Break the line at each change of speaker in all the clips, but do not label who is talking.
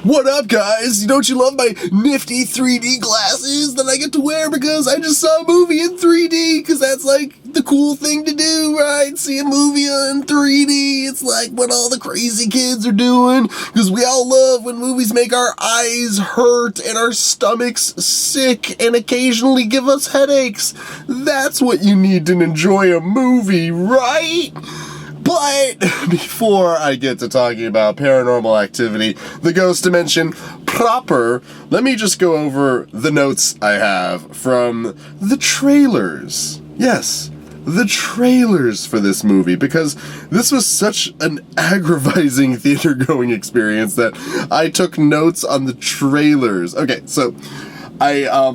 What up, guys? Don't you love my nifty 3D glasses that I get to wear because I just saw a movie in 3D? Because that's like the cool thing to do, right? See a movie in 3D. It's like what all the crazy kids are doing. Because we all love when movies make our eyes hurt and our stomachs sick and occasionally give us headaches. That's what you need to enjoy a movie, right? But before I get to talking about Paranormal Activity, the Ghost Dimension proper, let me just go over the notes I have from the trailers. Yes, the trailers for this movie, because this was such an aggravating theater-going experience that I took notes on the trailers. Okay, so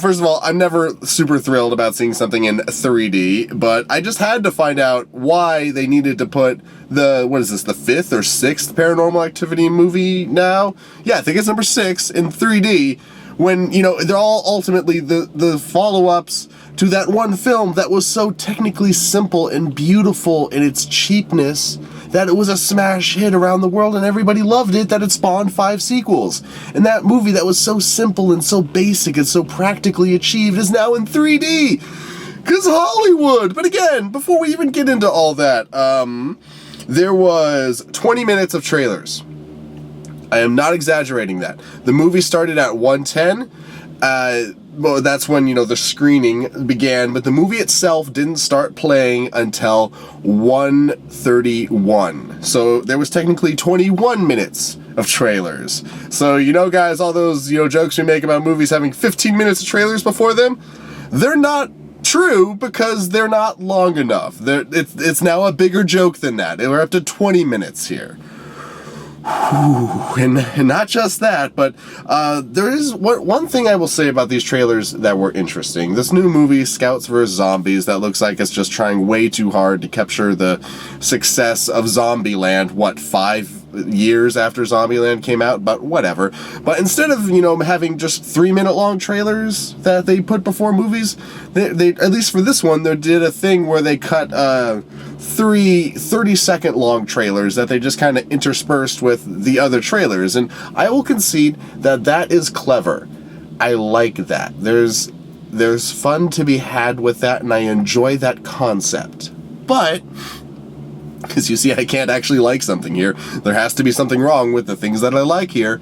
first of all, I'm never super thrilled about seeing something in 3D, but I just had to find out why they needed to put the 5th or 6th Paranormal Activity movie now? Yeah, I think it's number 6 in 3D, when, they're all ultimately the follow-ups to that one film that was so technically simple and beautiful in its cheapness that it was a smash hit around the world and everybody loved it, that it spawned 5 sequels. And that movie that was so simple and so basic and so practically achieved is now in 3D. Because Hollywood! But again, before we even get into all that, there was 20 minutes of trailers. I am not exaggerating that. The movie started at 1:10. Well, that's when, the screening began, but the movie itself didn't start playing until 1:31. So there was technically 21 minutes of trailers. So, guys, all those, jokes we make about movies having 15 minutes of trailers before them, they're not true because they're not long enough. It's now a bigger joke than that. We're up to 20 minutes here. And not just that, but there is one thing I will say about these trailers that were interesting. This new movie, Scouts vs. Zombies, that looks like it's just trying way too hard to capture the success of Zombieland, 5 years after Zombieland came out, but whatever. But instead of, having just 3-minute long trailers that they put before movies, they at least for this one, they did a thing where they cut 3 30-second long trailers that they just kind of interspersed with the other trailers. And I will concede that is clever. I like that. There's fun to be had with that, and I enjoy that concept. But because you see, I can't actually like something here. There has to be something wrong with the things that I like here.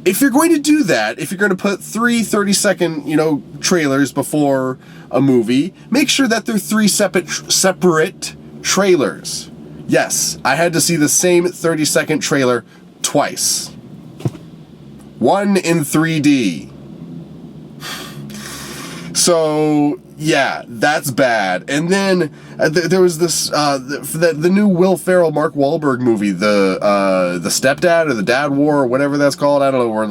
If you're going to do that, if you're going to put 3 30-second, trailers before a movie, make sure that they're 3 separate trailers. Yes, I had to see the same 30-second trailer twice. One in 3D. So, yeah, that's bad. And then there was this the new Will Ferrell Mark Wahlberg movie, the Stepdad or the Dad War or whatever that's called. I don't know. Where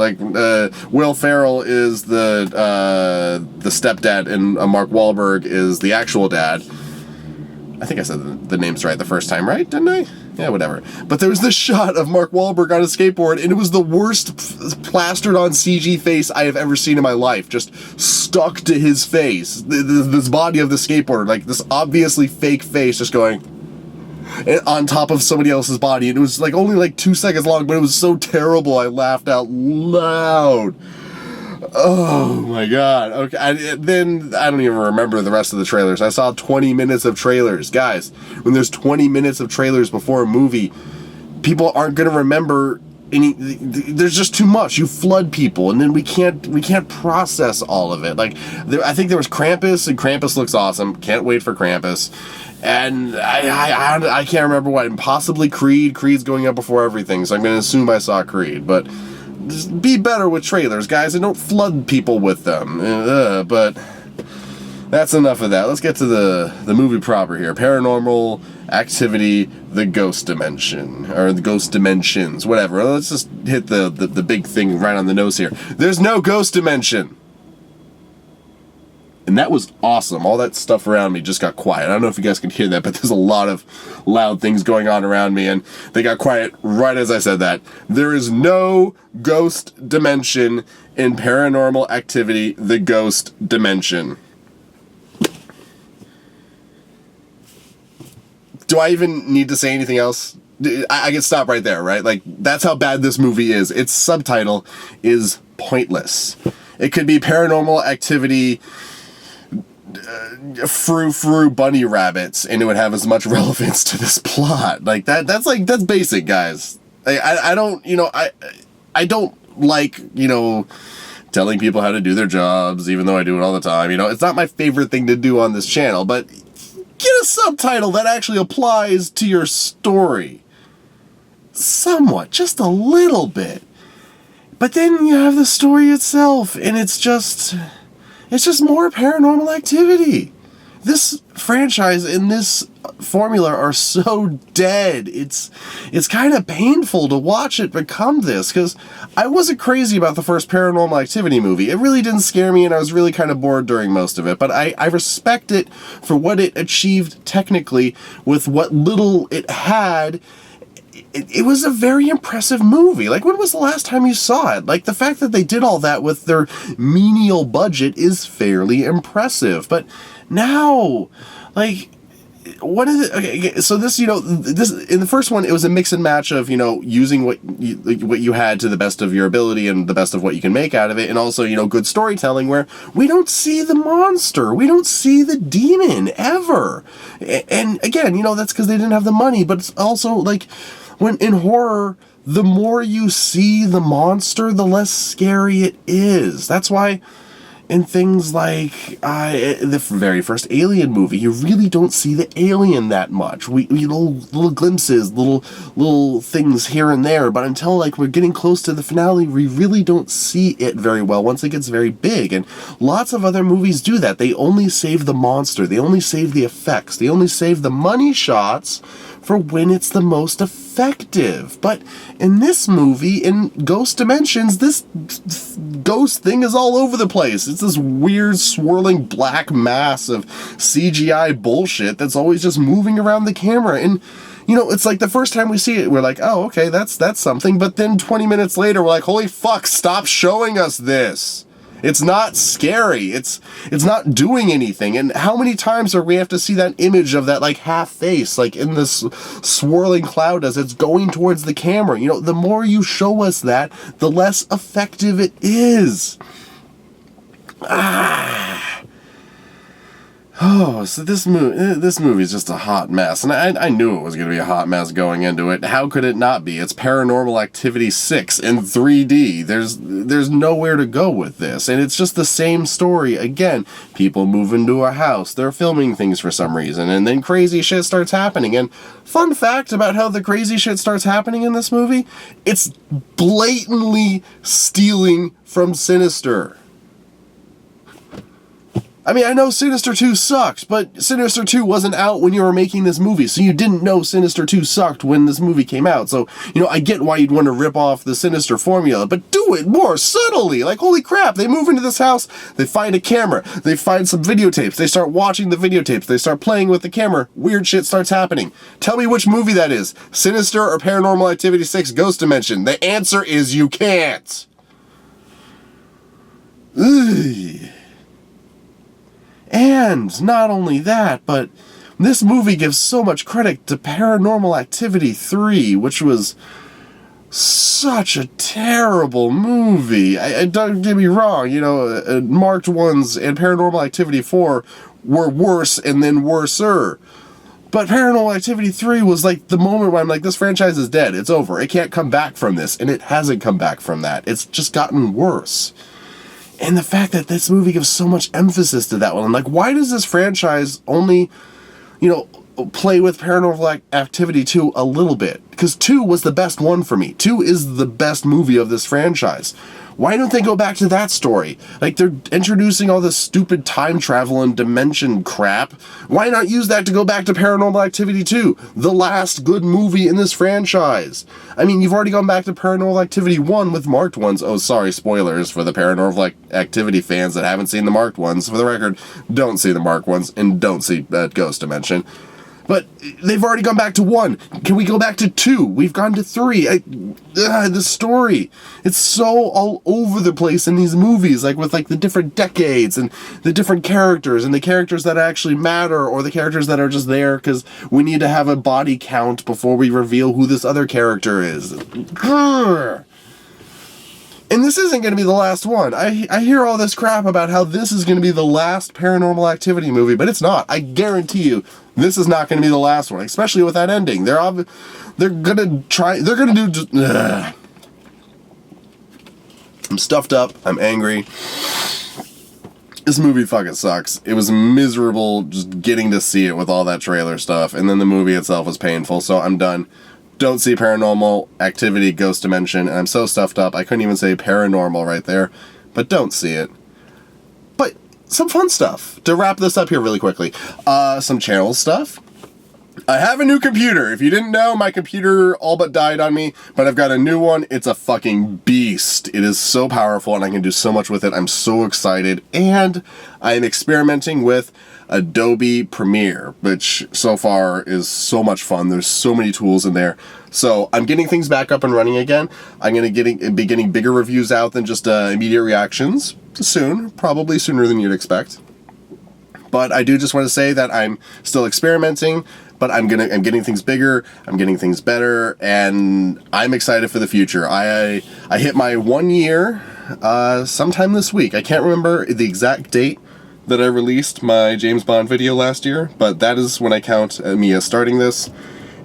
Will Ferrell is the stepdad and Mark Wahlberg is the actual dad. I think I said the names right the first time, right? Didn't I? Yeah, whatever. But there was this shot of Mark Wahlberg on a skateboard, and it was the worst plastered on CG face I have ever seen in my life. Just stuck to his face. This body of the skateboarder, like this obviously fake face just going on top of somebody else's body. And it was only 2 seconds long, but it was so terrible I laughed out loud. Oh my god. Okay, then I don't even remember the rest of the trailers. I saw 20 minutes of trailers. Guys, when there's 20 minutes of trailers before a movie, people aren't going to remember there's just too much. You flood people, and then we can't process all of it. I think there was Krampus, and Krampus looks awesome. Can't wait for Krampus. And I can't remember what, and possibly Creed. Creed's going up before everything, so I'm going to assume I saw Creed, but just be better with trailers, guys, and don't flood people with them. But that's enough of that. Let's get to the movie proper here. Paranormal Activity, the Ghost Dimension, or the Ghost Dimensions, whatever. Let's just hit the big thing right on the nose here. There's no Ghost Dimension. And that was awesome. All that stuff around me just got quiet. I don't know if you guys can hear that, but there's a lot of loud things going on around me, and they got quiet right as I said that. There is no Ghost Dimension in Paranormal Activity, the Ghost Dimension. Do I even need to say anything else? I can stop right there, right? Like, that's how bad this movie is. Its subtitle is pointless. It could be Paranormal Activity frou bunny rabbits, and it would have as much relevance to this plot. Like, that's basic, guys. I don't, I don't like, telling people how to do their jobs, even though I do it all the time. It's not my favorite thing to do on this channel, but get a subtitle that actually applies to your story. Somewhat, just a little bit. But then you have the story itself, and it's just more Paranormal Activity. This franchise and this formula are so dead. It's kind of painful to watch it become this, because I wasn't crazy about the first Paranormal Activity movie. It really didn't scare me, and I was really kind of bored during most of it. But I respect it for what it achieved technically with what little it had. It was a very impressive movie. Like, when was the last time you saw it? Like, the fact that they did all that with their menial budget is fairly impressive. But now, like, what is it? Okay, so this, this in the first one, it was a mix and match of, using what you had to the best of your ability and the best of what you can make out of it, and also, good storytelling where we don't see the monster, we don't see the demon ever. And again, that's because they didn't have the money, but it's also like, when in horror, the more you see the monster, the less scary it is. That's why in things like the very first Alien movie, you really don't see the alien that much. We little glimpses, little things here and there, but until like we're getting close to the finale, we really don't see it very well once it gets very big. And lots of other movies do that. They only save the monster, they only save the effects, they only save the money shots for when it's the most effective. But in this movie, in Ghost Dimensions, this ghost thing is all over the place. It's this weird swirling black mass of CGI bullshit that's always just moving around the camera. And it's like the first time we see it, we're like, oh, okay, that's something. But then 20 minutes later, we're like, holy fuck, stop showing us this. It's not scary. It's not doing anything. And how many times are we have to see that image of that like half face, like in this swirling cloud as it's going towards the camera? The more you show us that, the less effective it is. Oh, so this movie is just a hot mess, and I knew it was going to be a hot mess going into it. How could it not be? It's Paranormal Activity 6 in 3D. There's nowhere to go with this, and it's just the same story again. People move into a house, they're filming things for some reason, and then crazy shit starts happening. And fun fact about how the crazy shit starts happening in this movie, it's blatantly stealing from Sinister. I mean, I know Sinister 2 sucks, but Sinister 2 wasn't out when you were making this movie, so you didn't know Sinister 2 sucked when this movie came out. So, I get why you'd want to rip off the Sinister formula, but do it more subtly. Like, holy crap, they move into this house, they find a camera, they find some videotapes, they start watching the videotapes, they start playing with the camera, weird shit starts happening. Tell me which movie that is, Sinister or Paranormal Activity 6 Ghost Dimension? The answer is you can't. Ugh. And not only that, but this movie gives so much credit to Paranormal Activity 3, which was such a terrible movie. Don't get me wrong, Marked Ones and Paranormal Activity 4 were worse and then worser. But Paranormal Activity 3 was like the moment where I'm like, this franchise is dead. It's over. It can't come back from this. And it hasn't come back from that. It's just gotten worse. And the fact that this movie gives so much emphasis to that one. I'm like, why does this franchise only, play with Paranormal Activity 2 a little bit? Because 2 was the best one for me. 2 is the best movie of this franchise. Why don't they go back to that story? Like, they're introducing all this stupid time travel and dimension crap. Why not use that to go back to Paranormal Activity 2, the last good movie in this franchise? I mean, you've already gone back to Paranormal Activity 1 with Marked Ones. Oh, sorry, spoilers for the Paranormal Activity fans that haven't seen the Marked Ones. For the record, don't see the Marked Ones and don't see Ghost Dimension. But they've already gone back to 1. Can we go back to 2? We've gone to 3. The story, it's so all over the place in these movies, like with like the different decades and the different characters and the characters that actually matter or the characters that are just there because we need to have a body count before we reveal who this other character is. Grr. And this isn't going to be the last one. I hear all this crap about how this is going to be the last Paranormal Activity movie, but it's not. I guarantee you, this is not going to be the last one, especially with that ending. They're going to do... I'm stuffed up. I'm angry. This movie fucking sucks. It was miserable just getting to see it with all that trailer stuff, and then the movie itself was painful, so I'm done. Don't see Paranormal Activity Ghost Dimension, and I'm so stuffed up I couldn't even say paranormal right there, but don't see it. But some fun stuff. To wrap this up here really quickly, some channel stuff. I have a new computer. If you didn't know, my computer all but died on me, but I've got a new one. It's a fucking beast. It is so powerful, and I can do so much with it. I'm so excited, and I'm experimenting with Adobe Premiere, which so far is so much fun. There's so many tools in there. So I'm getting things back up and running again. I'm going to be getting bigger reviews out than just immediate reactions soon, probably sooner than you'd expect. But I do just want to say that I'm still experimenting, but I'm getting things bigger, I'm getting things better, and I'm excited for the future. I hit my 1 year sometime this week. I can't remember the exact date that I released my James Bond video last year, but that is when I count me as starting this,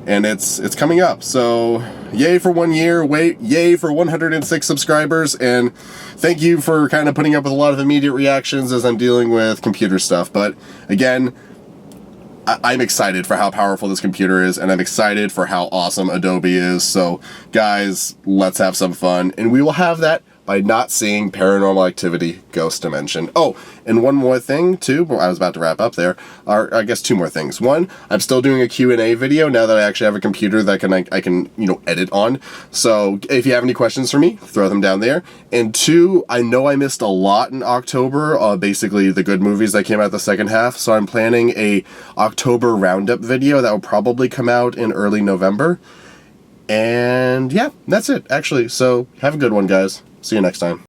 and it's coming up. So yay for 1 year, yay for 106 subscribers, and thank you for kind of putting up with a lot of immediate reactions as I'm dealing with computer stuff. But again, I'm excited for how powerful this computer is, and I'm excited for how awesome Adobe is. So guys, let's have some fun, and we will have that by not seeing Paranormal Activity Ghost Dimension. Oh, and one more thing too, I was about to wrap up there, or I guess 2 more things. One, I'm still doing a Q&A video now that I actually have a computer that I can edit on. So if you have any questions for me, throw them down there. And 2, I know I missed a lot in October, basically the good movies that came out the second half, so I'm planning a October roundup video that will probably come out in early November. And yeah, that's it actually. So have a good one, guys. See you next time.